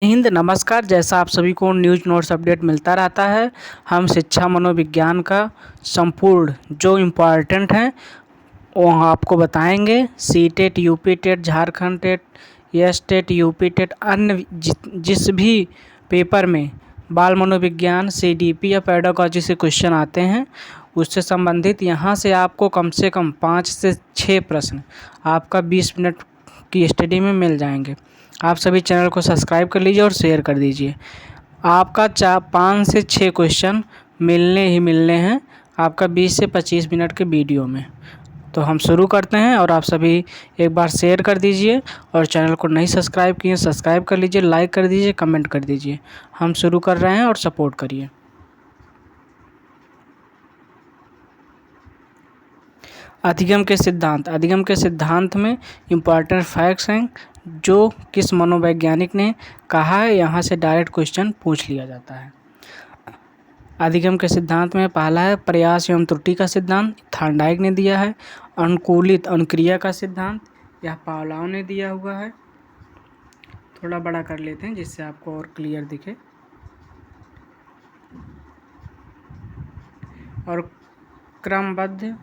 हिंद नमस्कार। जैसा आप सभी को न्यूज़ नोट्स अपडेट मिलता रहता है, हम शिक्षा मनोविज्ञान का संपूर्ण जो इम्पोर्टेंट हैं वो आपको बताएंगे। C TET, UP TET, Jharkhand TET, S TET, UP TET, अन्य जिस भी पेपर में बाल मनोविज्ञान, सीडीपी या पेडागोजी से क्वेश्चन आते हैं उससे संबंधित यहाँ से आपको कम से कम 5 से 6 प्रश्न आपका 20 मिनट की स्टडी में मिल जाएंगे। आप सभी चैनल को सब्सक्राइब कर लीजिए और शेयर कर दीजिए। आपका 5 से 6 क्वेश्चन मिलने हैं आपका 20 से 25 मिनट के वीडियो में। तो हम शुरू करते हैं और आप सभी एक बार शेयर कर दीजिए और चैनल को नहीं सब्सक्राइब किए सब्सक्राइब कर लीजिए, लाइक कर दीजिए, कमेंट कर दीजिए। हम शुरू कर रहे हैं और सपोर्ट करिए। अधिगम के सिद्धांत में इम्पॉर्टेंट फैक्ट्स हैं जो किस मनोवैज्ञानिक ने कहा है, यहाँ से डायरेक्ट क्वेश्चन पूछ लिया जाता है। अधिगम के सिद्धांत में पहला है प्रयास एवं त्रुटि का सिद्धांत, थॉर्नडाइक ने दिया है। अनुकूलित अनुक्रिया का सिद्धांत, यह पावलोव ने दिया हुआ है। थोड़ा बड़ा कर लेते हैं जिससे आपको और क्लियर दिखे। और क्रमबद्ध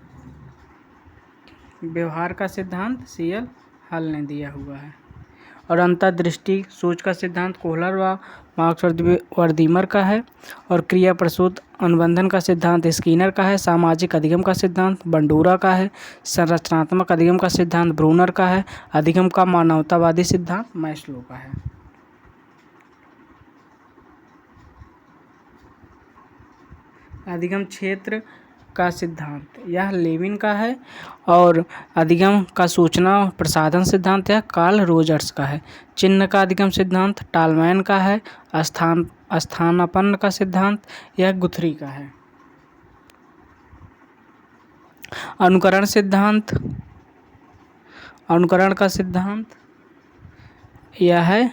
व्यवहार का सिद्धांत सीएल हल ने दिया हुआ है। और अंतर्दृष्टि सोच का सिद्धांत कोहलर व मार्क्सवर्दीमर का है। और क्रिया प्रसूत अनुबंधन का सिद्धांत स्किनर का है। सामाजिक अधिगम का सिद्धांत बंडूरा का है। संरचनात्मक अधिगम का सिद्धांत ब्रूनर का है। अधिगम का मानवतावादी सिद्धांत मैस्लो का है। अधिगम क्षेत्र का सिद्धांत यह लेविन का है। और अधिगम का सूचना प्रसाधन सिद्धांत यह कार्ल रोजर्स का है। चिन्ह का अधिगम सिद्धांत टालमैन का है। स्थानापन्न का सिद्धांत यह गुथरी का है। अनुकरण का सिद्धांत यह है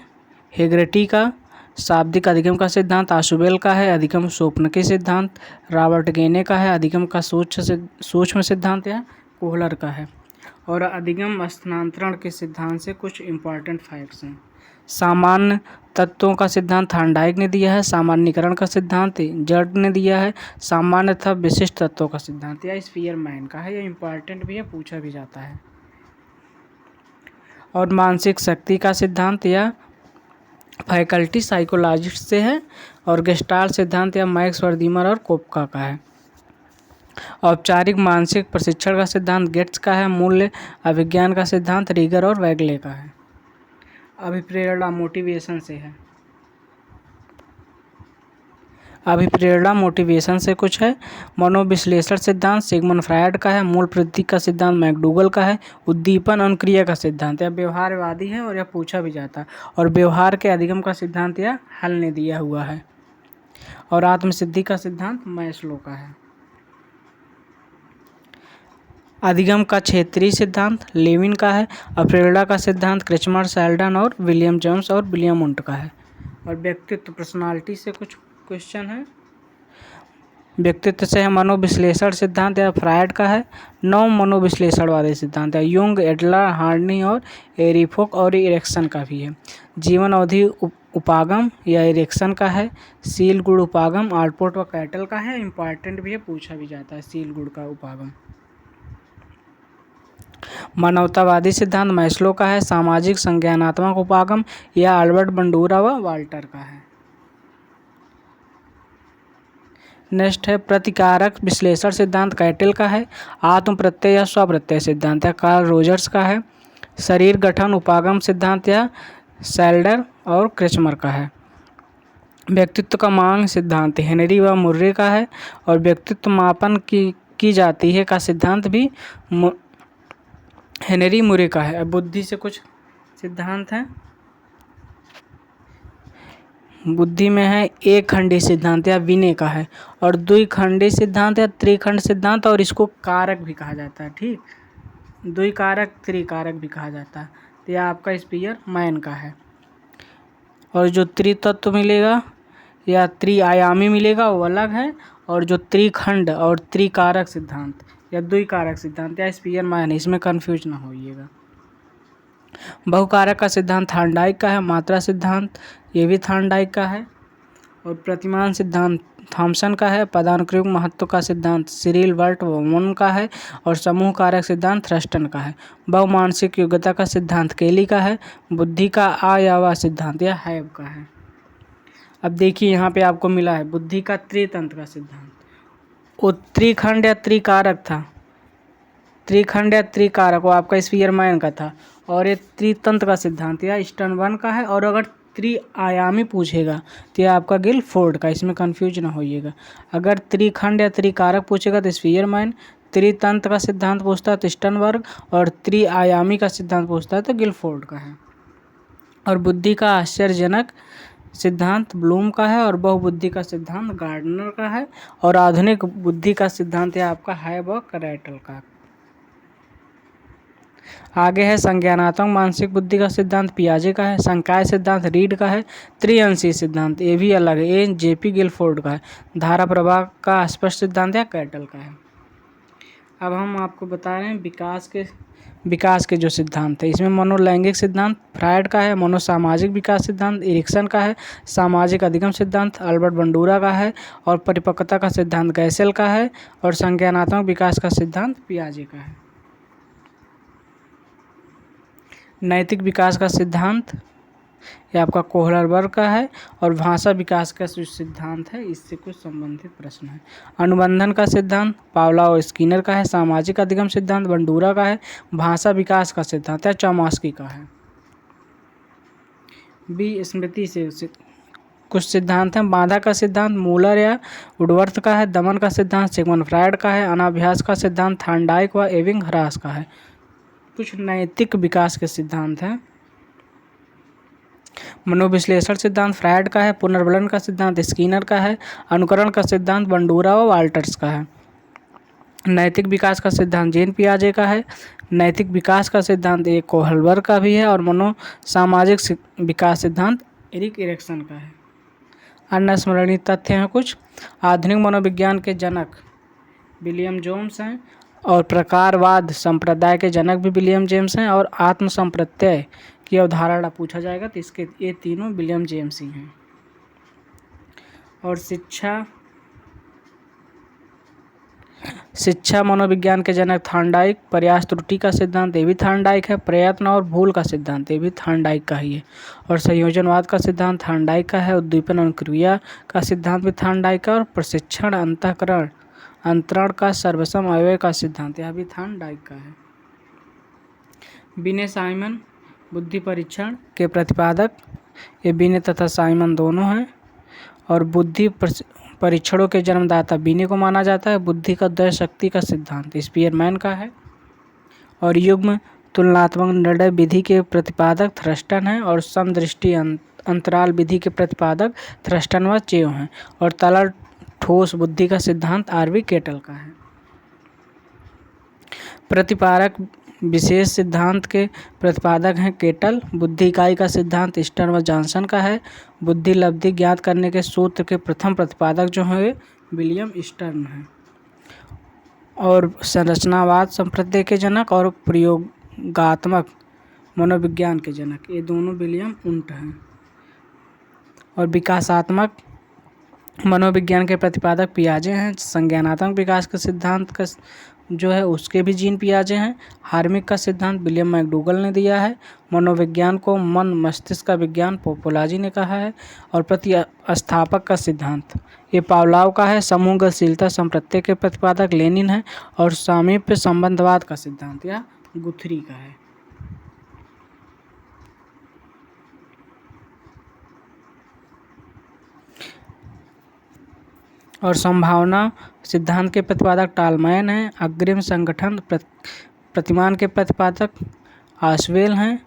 हेगरेटी का। शाब्दिक अधिगम का सिद्धांत आशुबेल का है। अधिगम स्वप्न के सिद्धांत रॉबर्ट गेने का है। अधिगम का सूक्ष्म सिद्धांत यह कोहलर का है। और अधिगम स्थानांतरण के सिद्धांत से कुछ इम्पॉर्टेंट फैक्ट्स हैं। सामान्य तत्वों का सिद्धांत थॉर्नडाइक ने दिया है। सामान्यीकरण का सिद्धांत जर्ड ने दिया है। सामान्य तथा विशिष्ट तत्वों का सिद्धांत यह स्पीयरमैन का है। यह इम्पॉर्टेंट भी है, पूछा भी जाता है। और मानसिक शक्ति का सिद्धांत यह फैकल्टी साइकोलॉजिस्ट से है। और गेस्टाल्ट सिद्धांत या मैक्सवर्दीमर और कोपका का है। औपचारिक मानसिक प्रशिक्षण का सिद्धांत गेट्स का है। मूल्य अभिज्ञान का सिद्धांत रीगर और वैगले का है। अभिप्रेरणा मोटिवेशन से है। अभिप्रेरणा मोटिवेशन से कुछ है। मनोविश्लेषण सिद्धांत सिगमंड फ्रायड का है। मूल प्रतीक का सिद्धांत मैकडूगल का है। उद्दीपन अनुक्रिया का सिद्धांत यह व्यवहारवादी है और यह पूछा भी जाता है। और व्यवहार के अधिगम का सिद्धांत यह हल ने दिया हुआ है। और आत्मसिद्धि का सिद्धांत मैस्लो का है। अधिगम का क्षेत्रीय सिद्धांत लेविन का है। अप्रेरणा का सिद्धांत क्रिचमर, सेल्डन और विलियम जेम्स और विलियम उंट का है। और व्यक्तित्व पर्सनालिटी से कुछ क्वेश्चन है। व्यक्तित्व से है मनोविश्लेषण सिद्धांत या फ्रायड का है। 9 मनोविश्लेषणवादी सिद्धांत है यूंग, एडलर, हार्नी और एरिफोक और इरेक्शन का भी है। जीवन अवधि उपागम या इरेक्शन का है। सील गुड़ उपागम आल्पोर्ट व कैटल का है। इम्पॉर्टेंट भी है, पूछा भी जाता है सील गुड़ का उपागम। मानवतावादी सिद्धांत मैस्लो का है। सामाजिक संज्ञानात्मक उपागम यह अल्बर्ट बंडूरा व वाल्टर का है। नेक्स्ट है प्रतिकारक विश्लेषण सिद्धांत कैटल का है। आत्म प्रत्यय या स्वप्रत्यय सिद्धांत या कार्ल रोजर्स का है। शरीर गठन उपागम सिद्धांत या सेल्डर और क्रिचमर का है। व्यक्तित्व का मांग सिद्धांत हेनरी व मुर्रे का है। और व्यक्तित्व मापन की जाती है का सिद्धांत भी हेनरी मुरे का है। बुद्धि से कुछ सिद्धांत हैं। बुद्धि में है एक खंडी सिद्धांत या विनय का है। और द्विखंडी सिद्धांत या त्रिखंड सिद्धांत, और इसको कारक भी कहा जाता है। ठीक, द्विकारक त्रिकारक भी कहा जाता है। तो यह आपका स्पीयरमैन का है। और जो त्रितत्व मिलेगा या त्रिआयामी मिलेगा वो अलग है। और जो त्रिखंड और त्रिकारक सिद्धांत या द्विकारक सिद्धांत या स्पीयरमैन, इसमें कन्फ्यूज ना होइएगा। बहुकारक का सिद्धांत थार्नडाइक का है। मात्रा सिद्धांत ये भी थार्नडाइक का है। और प्रतिमान सिद्धांत थॉमसन का है। पदानुक्रमिक महत्व का सिद्धांत सिरिल बर्ट वॉमन का है। और समूह कारक सिद्धांत थ्रस्टन का है। बहुमानसिक योग्यता का सिद्धांत केली का है। बुद्धि का अयवा सिद्धांत या हैब का है। अब देखिए यहाँ पे आपको मिला है बुद्धि का त्रितंत्र का सिद्धांत। वो त्रिखंड या त्रिकारक था, त्रिखंड या त्रिकारक वो आपका स्पीयरमैन का था। और ये त्रितंत्र का सिद्धांत या स्टर्नबर्न का है। और अगर त्रिआयामी पूछेगा तो ये आपका गिलफोर्ड का, इसमें कंफ्यूज ना होइएगा। अगर त्रिखंड या त्रिकारक पूछेगा तो स्पीयरमैन, त्रितंत्र का सिद्धांत पूछता है तो स्टर्नबर्ग, और त्रिआयामी का सिद्धांत पूछता है तो गिलफोर्ड का है। और बुद्धि का आश्चर्यजनक सिद्धांत ब्लूम का है। और बहुबुद्धि का सिद्धांत गार्डनर का है। और आधुनिक बुद्धि का सिद्धांत है आपका हैब और करैटल का। आगे है संज्ञानात्मक मानसिक बुद्धि का सिद्धांत पियाजे का है। संकाय सिद्धांत रीड का है। त्रिअंशीय सिद्धांत ये भी अलग है, ये जेपी गिलफोर्ड का है। धारा प्रवाह का स्पष्ट सिद्धांत या कैटल का है। अब हम आपको बता रहे हैं विकास के जो सिद्धांत है। इसमें मनोलैंगिक सिद्धांत फ्रायड का है। मनोसामाजिक विकास सिद्धांत एरिक्सन का है। सामाजिक अधिगम सिद्धांत अल्बर्ट बंडूरा का है। और परिपक्वता का सिद्धांत गैसेल का है। और संज्ञानात्मक विकास का सिद्धांत पियाजे का है। नैतिक विकास का सिद्धांत ये आपका कोहलरबर्ग का है। और भाषा विकास का जो सिद्धांत है इससे कुछ संबंधित प्रश्न है। अनुबंधन का सिद्धांत पावलोव स्किनर का है। सामाजिक अधिगम सिद्धांत बंडूरा का है। भाषा विकास का सिद्धांत है चॉम्स्की का है। बी स्मृति से कुछ सिद्धांत हैं। बाधा का सिद्धांत मूलर या वुडवर्थ का है। दमन का सिद्धांत सिगमंड फ्रायड का है। अनाभ्यास का सिद्धांत थार्नडाइक व एविंग हरास का है। कुछ नैतिक विकास के सिद्धांत हैं। मनोविश्लेषण सिद्धांत फ्रायड का है। पुनर्बलन का सिद्धांत स्किनर का है। अनुकरण का सिद्धांत बंडूरा व वाल्टर्स का है। नैतिक विकास का सिद्धांत जेन पियाजे का है। नैतिक विकास का सिद्धांत एक कोहलबर्ग का भी है। और मनोसामाजिक विकास सिद्धांत एरिक एरिक्सन का है। अन्य स्मरणीय तथ्य हैं कुछ। आधुनिक मनोविज्ञान के जनक विलियम जेम्स हैं। और प्रकारवाद संप्रदाय के जनक भी विलियम जेम्स हैं। और आत्म संप्रत्यय की अवधारणा पूछा जाएगा तो इसके ये तीनों विलियम जेम्स ही हैं। और शिक्षा मनोविज्ञान के जनक थार्नडाइक। प्रयास त्रुटि का सिद्धांत ये भी थार्नडाइक है। प्रयत्न और भूल का सिद्धांत ये भी थार्नडाइक का ही है। और संयोजनवाद का सिद्धांत थार्नडाइक का है। उद्दीपन अनुक्रिया का सिद्धांत भी थार्नडाइक का। और प्रशिक्षण अंतःकरण अंतरण का सर्वसम अवयव का सिद्धांत यह भी थार्नडाइक का है। बिने साइमन बुद्धि परीक्षण के प्रतिपादक ये बिने तथा साइमन दोनों हैं। और बुद्धि परीक्षणों के जन्मदाता बिने को माना जाता है। बुद्धि का उदय शक्ति का सिद्धांत स्पीयरमैन का है। और युग्म तुलनात्मक निर्णय विधि के प्रतिपादक थ्रस्टन है। और समदृष्टि अंतराल विधि के प्रतिपादक थ्रस्टन व चेयो हैं। और तरल ठोस बुद्धि का सिद्धांत आरवी केटल का है। प्रतिपारक विशेष सिद्धांत के प्रतिपादक हैं केटल। बुद्धि इकाई का सिद्धांत स्टर्न व जॉनसन का है। बुद्धि लब्धि ज्ञात करने के सूत्र के प्रथम प्रतिपादक जो हैं विलियम स्टर्न हैं। और संरचनावाद संप्रत्यय के जनक और प्रयोगात्मक मनोविज्ञान के जनक ये दोनों विलियम उंट हैं। और विकासात्मक मनोविज्ञान के प्रतिपादक पियाजे हैं। संज्ञानात्मक विकास के सिद्धांत का जो है उसके भी जीन पियाजे हैं। हार्मिक का सिद्धांत विलियम मैकडूगल ने दिया है। मनोविज्ञान को मन मस्तिष्क का विज्ञान पोपोलाजी ने कहा है। और प्रतिस्थापक का सिद्धांत ये पावलोव का है। समूह गतिशीलता संप्रत्यय के प्रतिपादक लेनिन है। और सामीप्य संबंधवाद का सिद्धांत या गुथरी का है। और संभावना सिद्धांत के प्रतिपादक टालमैन हैं। अग्रिम संगठन प्रतिमान के प्रतिपादक आशवेल हैं।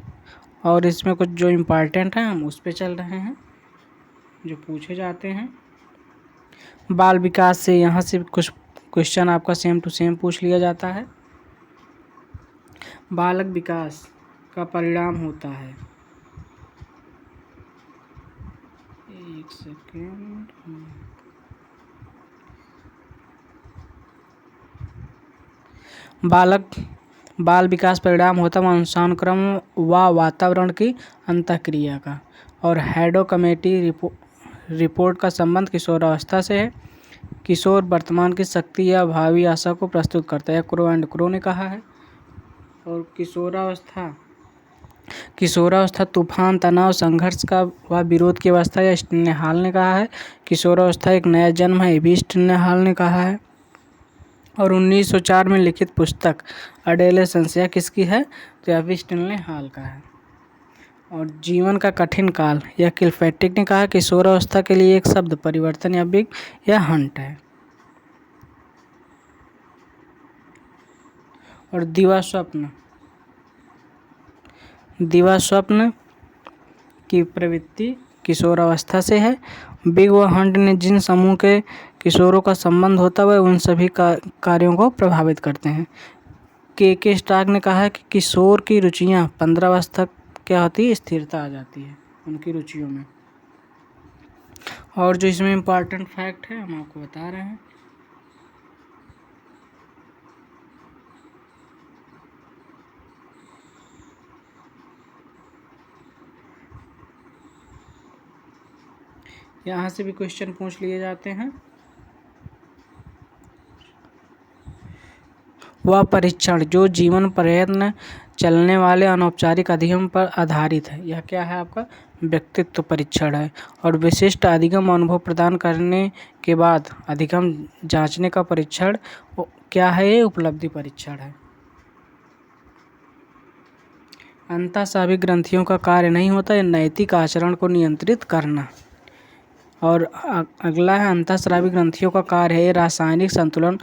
और इसमें कुछ जो इम्पॉर्टेंट हैं हम उस पे चल रहे हैं जो पूछे जाते हैं। बाल विकास से यहाँ से कुछ क्वेश्चन आपका सेम टू सेम पूछ लिया जाता है। बालक विकास का परिणाम होता है, एक सेकेंड, बालक बाल विकास परिणाम होता है वंशानुक्रम व वातावरण की अंतःक्रिया का। और हैडो कमेटी रिपोर्ट का संबंध किशोरावस्था से है। किशोर वर्तमान की शक्ति या भावी आशा को प्रस्तुत करता है, क्रो एंड क्रो ने कहा है। और किशोरावस्था तूफान, तनाव, संघर्ष का व विरोध की अवस्था या स्टिन्नेहाल ने कहा है। किशोरावस्था एक नया जन्म है, ये भी स्टिन्नेहाल ने कहा है। और 1904 में लिखित पुस्तक अडोलेसेंस यह किसकी है, तो यह भी स्टिन्नेहाल का है। और जीवन का कठिन काल यह किलपैट्रिक ने कहा। किशोरावस्था के लिए एक शब्द परिवर्तन या बिग या हंट है। और दिवा स्वप्न की प्रवृत्ति किशोरावस्था से है। बिग व हंट ने जिन समूह के किशोरों का संबंध होता है वह उन सभी कार्यों को प्रभावित करते हैं। के स्टार्क ने कहा है कि किशोर की रुचियां 15 वर्ष तक क्या होती है, स्थिरता आ जाती है उनकी रुचियों में। और जो इसमें इम्पॉर्टेंट फैक्ट है हम आपको बता रहे हैं। यहाँ से भी क्वेश्चन पूछ लिए जाते हैं। वह परीक्षण जो जीवन प्रयत्न चलने वाले अनौपचारिक अधिगम पर आधारित है, यह क्या है आपका व्यक्तित्व परीक्षण है। और विशिष्ट अधिगम अनुभव प्रदान करने के बाद अधिगम जांचने का परीक्षण क्या है, ये उपलब्धि परीक्षण है। अंतःस्रावी ग्रंथियों का कार्य नहीं होता है नैतिक आचरण को नियंत्रित करना। और अगला है अंतःस्रावी ग्रंथियों का कार्य है रासायनिक संतुलन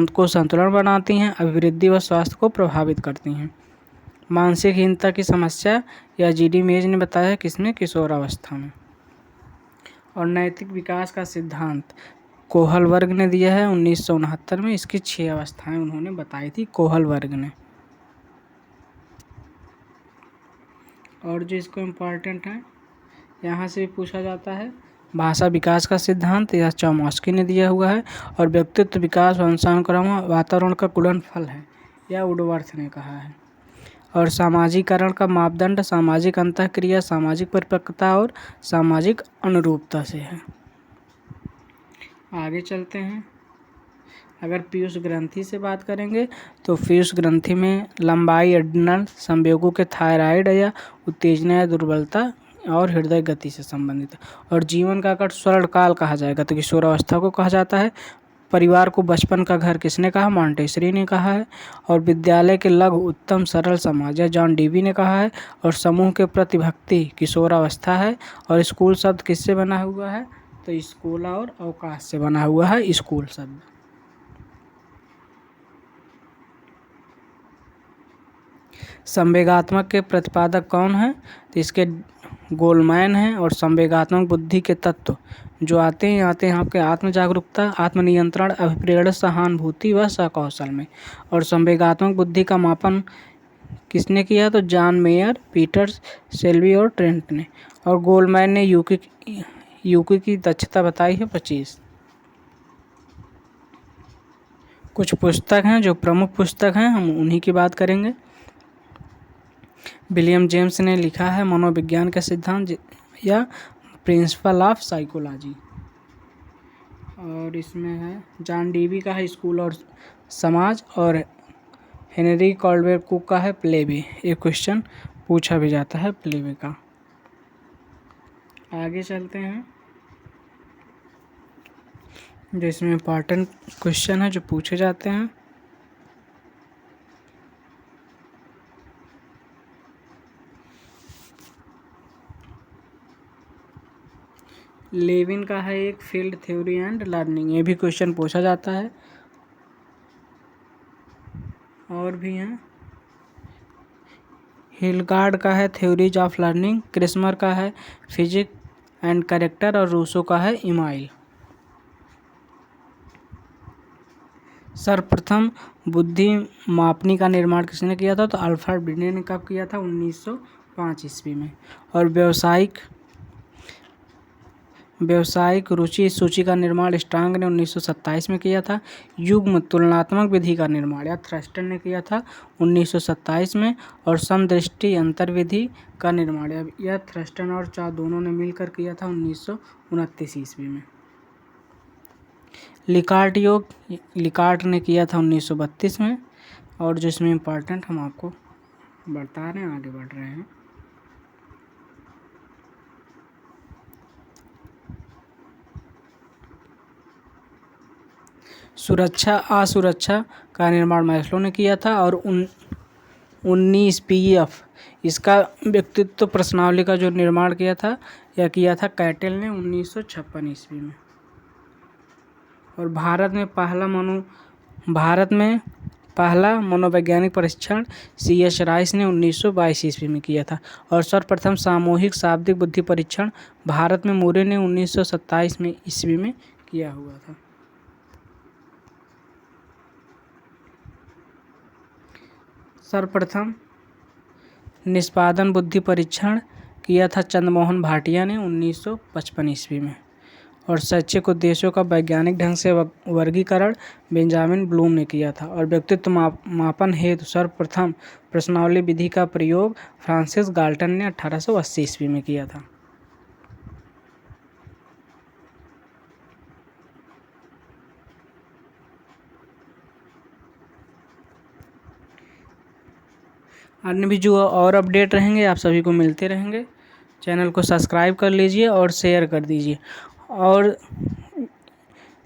को संतुलन बनाती हैं, अभिवृद्धि व स्वास्थ्य को प्रभावित करती हैं। मानसिकहीनता की समस्या या जीडी मेज ने बताया है किसने, किशोरावस्था में। और नैतिक विकास का सिद्धांत कोहल वर्ग ने दिया है 1969 में। इसकी 6 अवस्थाएं उन्होंने बताई थी कोहल वर्ग ने। और जो इसको इम्पॉर्टेंट है यहाँ से भी पूछा जाता है भाषा विकास का सिद्धांत, यह चॉम्स्की ने दिया हुआ है। और व्यक्तित्व विकास वंशानुक्रम वातावरण का गुणनफल है, यह वुडवर्थ ने कहा है। और सामाजिकरण का मापदंड सामाजिक अंतःक्रिया, सामाजिक परिपक्वता और सामाजिक अनुरूपता से है। आगे चलते हैं। अगर पीयूष ग्रंथि से बात करेंगे तो पीयूष ग्रंथि में लंबाई, एड्रिनल संवेगों के थायराइड या उत्तेजना या दुर्बलता और हृदय गति से संबंधित है। और जीवन का कट स्वर्ण काल कहा जाएगा तो किशोरावस्था को कहा जाता है। परिवार को बचपन का घर किसने कहा, मॉन्टेसरी ने कहा है। और विद्यालय के लघु उत्तम सरल समाज या जॉन डीवी ने कहा है। और समूह के प्रति भक्ति किशोरावस्था है। और स्कूल शब्द किससे बना हुआ है, तो स्कूल और अवकाश से बना हुआ है स्कूल शब्द। संवेगात्मक के प्रतिपादक कौन है, तो इसके गोलमैन हैं। और संवेगात्मक बुद्धि के तत्व जो आते हैं आपके आत्म जागरूकता, आत्मनियंत्रण, अभिप्रेरण, सहानुभूति व सकौशल में। और संवेगात्मक बुद्धि का मापन किसने किया, तो जॉन मेयर, पीटर्स, सेल्वी और ट्रेंट ने। और गोलमैन ने यूकी की दक्षता बताई है 25। कुछ पुस्तक हैं जो प्रमुख पुस्तक हैं, हम उन्हीं की बात करेंगे। विलियम जेम्स ने लिखा है मनोविज्ञान का सिद्धांत या प्रिंसिपल ऑफ साइकोलॉजी। और इसमें है जॉन डीवी का है स्कूल और समाज। और हेनरी कॉल्डवेल कुक का है प्लेबे। एक क्वेश्चन पूछा भी जाता है प्लेबे का। आगे चलते हैं। जो इसमें इम्पॉर्टेंट क्वेश्चन है जो पूछे जाते हैं। लेविन का है एक फील्ड थ्योरी एंड लर्निंग, ये भी क्वेश्चन पूछा जाता है। और भी हैं हिलगार्ड का है थ्योरीज ऑफ लर्निंग, क्रिस्मर का है फिजिक एंड कैरेक्टर और रूसो का है इमाइल। सर्वप्रथम बुद्धि मापनी का निर्माण किसने किया था, तो अल्फ्रेड बिने ने कब किया था, 1905 ईस्वी में। और व्यावसायिक रुचि सूची का निर्माण स्ट्रांग ने 1927 में किया था। युग्म तुलनात्मक विधि का निर्माण या थ्रस्टन ने किया था 1927 में। और समदृष्टि अंतर्विधि का निर्माण यह थ्रस्टन और चा दोनों ने मिलकर किया था 1929 ईस्वी में। लिकार्ट योग लिकार्ट ने किया था 1932 में। और जो इसमें इम्पॉर्टेंट हम आपको बता रहे हैं, आगे बढ़ रहे हैं। सुरक्षा असुरक्षा का निर्माण मैस्लो ने किया था। और 19 PF इसका व्यक्तित्व प्रश्नावली का जो निर्माण किया था कैटेल ने 1956 ईस्वी में। और भारत में पहला मनोवैज्ञानिक परीक्षण CS राइस ने 1922 ईस्वी में किया था। और सर्वप्रथम सामूहिक शाब्दिक बुद्धि परीक्षण भारत में मोरे ने 1927 ईस्वी में किया हुआ था। सर्वप्रथम निष्पादन बुद्धि परीक्षण किया था चंद्रमोहन भाटिया ने 1955 ईस्वी में। और शैक्षिक उद्देश्यों का वैज्ञानिक ढंग से वर्गीकरण बेंजामिन ब्लूम ने किया था। और व्यक्तित्व मापन हेतु सर्वप्रथम प्रश्नावली विधि का प्रयोग फ्रांसिस गाल्टन ने 1880 ईस्वी में किया था। अन्य भी जो और अपडेट रहेंगे आप सभी को मिलते रहेंगे। चैनल को सब्सक्राइब कर लीजिए और शेयर कर दीजिए। और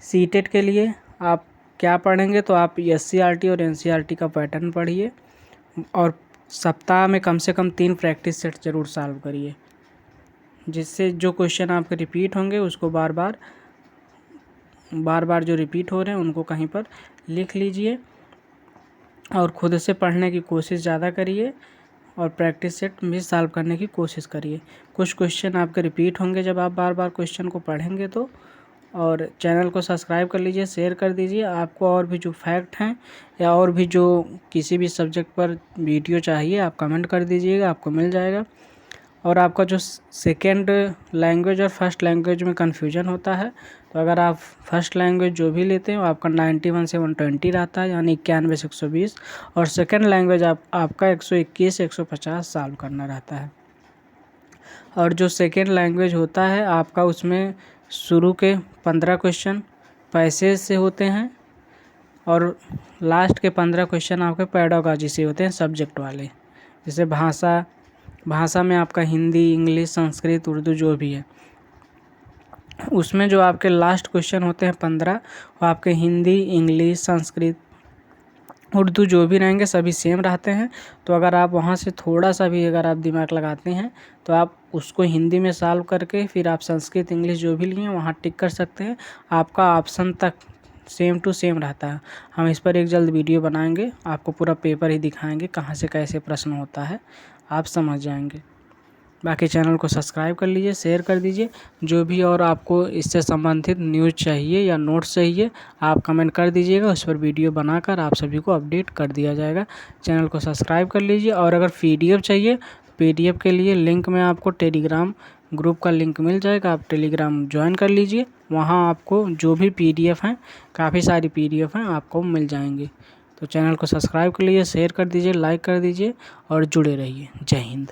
सीटेट के लिए आप क्या पढ़ेंगे, तो आप SCRT और NCERT का पैटर्न पढ़िए और सप्ताह में कम से कम 3 प्रैक्टिस सेट ज़रूर सॉल्व करिए, जिससे जो क्वेश्चन आपके रिपीट होंगे उसको बार बार जो रिपीट हो रहे हैं उनको कहीं पर लिख लीजिए। और खुद से पढ़ने की कोशिश ज़्यादा करिए और प्रैक्टिस सेट भी सॉल्व करने की कोशिश करिए। कुछ क्वेश्चन आपके रिपीट होंगे जब आप बार क्वेश्चन को पढ़ेंगे तो। और चैनल को सब्सक्राइब कर लीजिए, शेयर कर दीजिए। आपको और भी जो फैक्ट हैं या और भी जो किसी भी सब्जेक्ट पर वीडियो चाहिए आप कमेंट कर दीजिएगा, आपको मिल जाएगा। और आपका जो सेकेंड लैंग्वेज और फर्स्ट लैंग्वेज में कन्फ्यूजन होता है, तो अगर आप फर्स्ट लैंग्वेज जो भी लेते हो आपका 91 से 120 रहता है, यानी 91 से 120। और सेकेंड लैंग्वेज आपका 121 से 150 सॉल्व करना रहता है। और जो सेकेंड लैंग्वेज होता है आपका उसमें शुरू के 15 क्वेश्चन पैसेज से होते हैं और लास्ट के 15 क्वेश्चन आपके पेडागॉजी से होते हैं, सब्जेक्ट वाले। जैसे भाषा में आपका हिंदी, इंग्लिश, संस्कृत, उर्दू जो भी है, उसमें जो आपके लास्ट क्वेश्चन होते हैं 15 वो आपके हिंदी, इंग्लिश, संस्कृत, उर्दू जो भी रहेंगे सभी सेम रहते हैं। तो अगर आप वहाँ से थोड़ा सा भी अगर आप दिमाग लगाते हैं तो आप उसको हिंदी में सॉल्व करके फिर आप संस्कृत, इंग्लिश जो भी लिए वहाँ टिक कर सकते हैं। आपका ऑप्शन तक सेम टू सेम रहता है। हम इस पर एक जल्द वीडियो बनाएंगे, आपको पूरा पेपर ही दिखाएंगे कहाँ से कैसे प्रश्न होता है, आप समझ जाएंगे। बाकी चैनल को सब्सक्राइब कर लीजिए, शेयर कर दीजिए। जो भी और आपको इससे संबंधित न्यूज़ चाहिए या नोट्स चाहिए आप कमेंट कर दीजिएगा, उस पर वीडियो बनाकर आप सभी को अपडेट कर दिया जाएगा। चैनल को सब्सक्राइब कर लीजिए। और अगर PDF चाहिए तो PDF के लिए लिंक में आपको टेलीग्राम ग्रुप का लिंक मिल जाएगा, आप टेलीग्राम ज्वाइन कर लीजिए। वहाँ आपको जो भी PDF हैं, काफ़ी सारी PDF हैं, आपको मिल जाएंगे। तो चैनल को सब्सक्राइब कर लीजिए, शेयर कर दीजिए, लाइक कर दीजिए और जुड़े रहिए। जय हिंद।